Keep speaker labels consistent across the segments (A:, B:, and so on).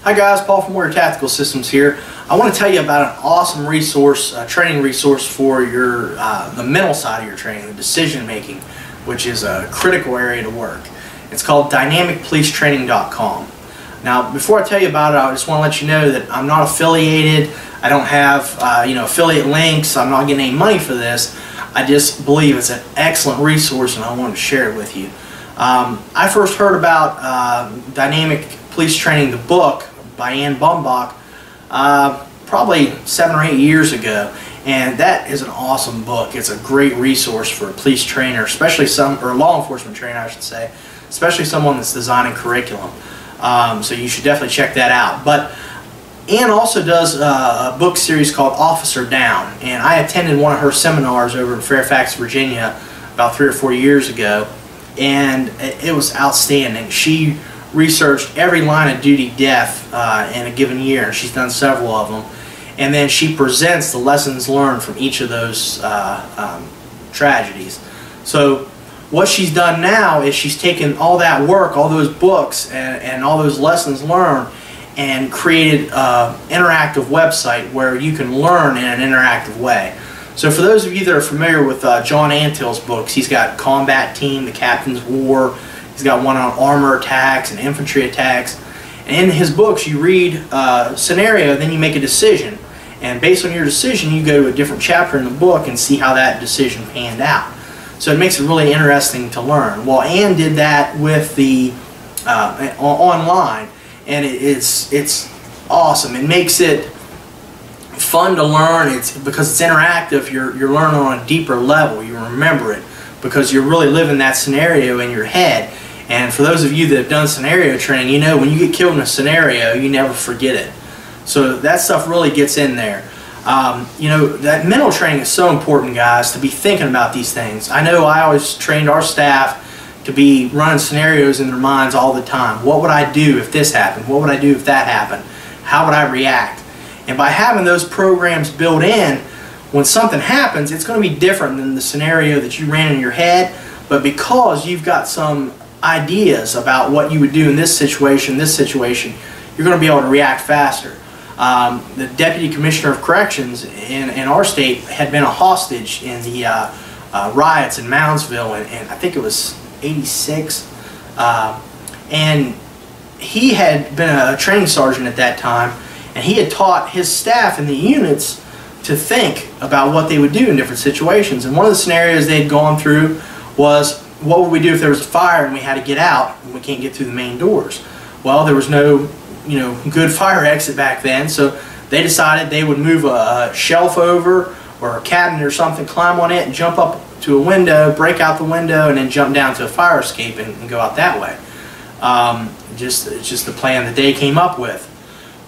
A: Hi guys, Paul from Warrior Tactical Systems here. I want to tell you about an awesome resource, training resource for your the mental side of your training, the decision making, which is a critical area to work. It's called dynamicpolicetraining.com. Now, before I tell you about it, I just want to let you know that I'm not affiliated. I don't have affiliate links. I'm not getting any money for this. I just believe it's an excellent resource, and I wanted to share it with you. I first heard about Dynamic Police Training, the book by Ann Bumbak, probably 7 or 8 years ago, and that is an awesome book. It's a great resource for a police trainer, especially or law enforcement trainer, I should say, especially someone that's designing curriculum. So you should definitely check that out. But Ann also does a book series called Officer Down, and I attended one of her seminars over in Fairfax, Virginia about 3 or 4 years ago, and it was outstanding. She researched every line of duty death in a given year, and she's done several of them, and then she presents the lessons learned from each of those tragedies. So what she's done now is she's taken all that work, all those books, and all those lessons learned, and created an interactive website where you can learn in an interactive way. So for those of you that are familiar with John Antill's books, he's got Combat Team, The Captain's War, he's got one on armor attacks and infantry attacks. And in his books you read a scenario, then you make a decision. And based on your decision you go to a different chapter in the book and see how that decision panned out. So it makes it really interesting to learn. Well, Ann did that with the online, and it's awesome. It makes it fun to learn. It's because it's interactive. You're learning on a deeper level. You remember it because you're really living that scenario in your head. And for those of you that have done scenario training, you know when you get killed in a scenario, you never forget it. So that stuff really gets in there. You know, that mental training is so important, guys, to be thinking about these things. I know I always trained our staff to be running scenarios in their minds all the time. What would I do if this happened? What would I do if that happened? How would I react? And by having those programs built in, when something happens, it's going to be different than the scenario that you ran in your head, but because you've got some ideas about what you would do in this situation, you're going to be able to react faster. The Deputy Commissioner of Corrections in our state had been a hostage in the riots in Moundsville, and I think it was '86, and he had been a training sergeant at that time, and he had taught his staff in the units to think about what they would do in different situations. And one of the scenarios they had gone through was, what would we do if there was a fire and we had to get out and we can't get through the main doors? Well, there was no good fire exit back then, so they decided they would move a shelf over or a cabinet or something, climb on it and jump up to a window, break out the window, and then jump down to a fire escape and go out that way. It's just the plan that they came up with.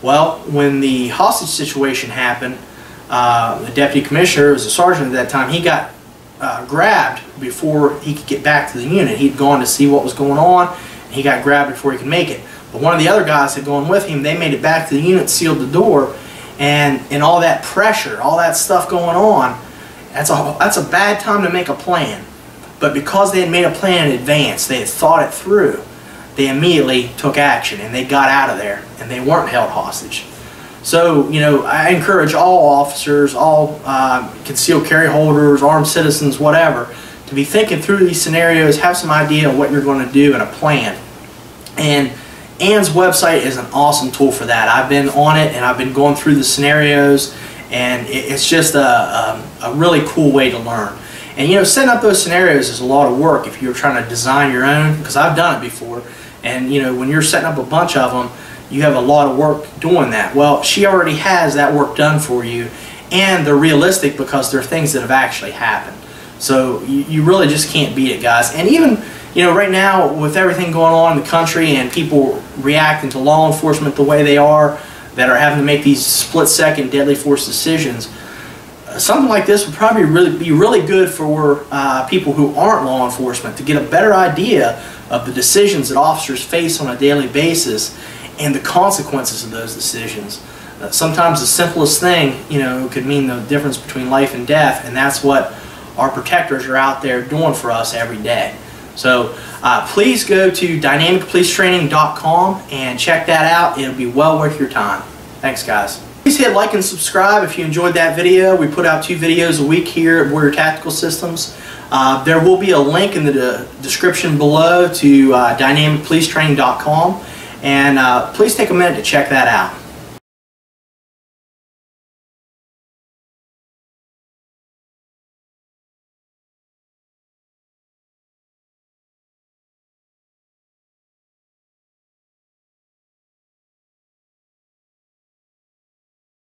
A: Well, when the hostage situation happened, the Deputy Commissioner, was a sergeant at that time, he got grabbed before he could get back to the unit. He'd gone to see what was going on, and he got grabbed before he could make it. But one of the other guys had gone with him. They made it back to the unit, sealed the door, and all that pressure, all that stuff going on, that's a bad time to make a plan. But because they had made a plan in advance, they had thought it through, they immediately took action and they got out of there and they weren't held hostage. So, you know, I encourage all officers, all concealed carry holders, armed citizens, whatever, to be thinking through these scenarios, have some idea of what you're going to do and a plan. And Ann's website is an awesome tool for that. I've been on it and I've been going through the scenarios, and it's just a really cool way to learn. And you know, setting up those scenarios is a lot of work if you're trying to design your own, because I've done it before. And you know, when you're setting up a bunch of them, you have a lot of work doing that. Well, she already has that work done for you, and they're realistic because they're things that have actually happened. So you really just can't beat it, guys. And even, you know, right now with everything going on in the country and people reacting to law enforcement the way they are, that are having to make these split-second deadly force decisions, something like this would probably be really good for people who aren't law enforcement, to get a better idea of the decisions that officers face on a daily basis and the consequences of those decisions. Sometimes the simplest thing, you know, could mean the difference between life and death, and that's what our protectors are out there doing for us every day. So Please go to dynamicpolicetraining.com and check that out. It'll be well worth your time. Thanks, guys. Please hit like and subscribe if you enjoyed that video. We put out 2 videos a week here at Warrior Tactical Systems. There will be a link in the description below to dynamicpolicetraining.com, and please take a minute to check that out.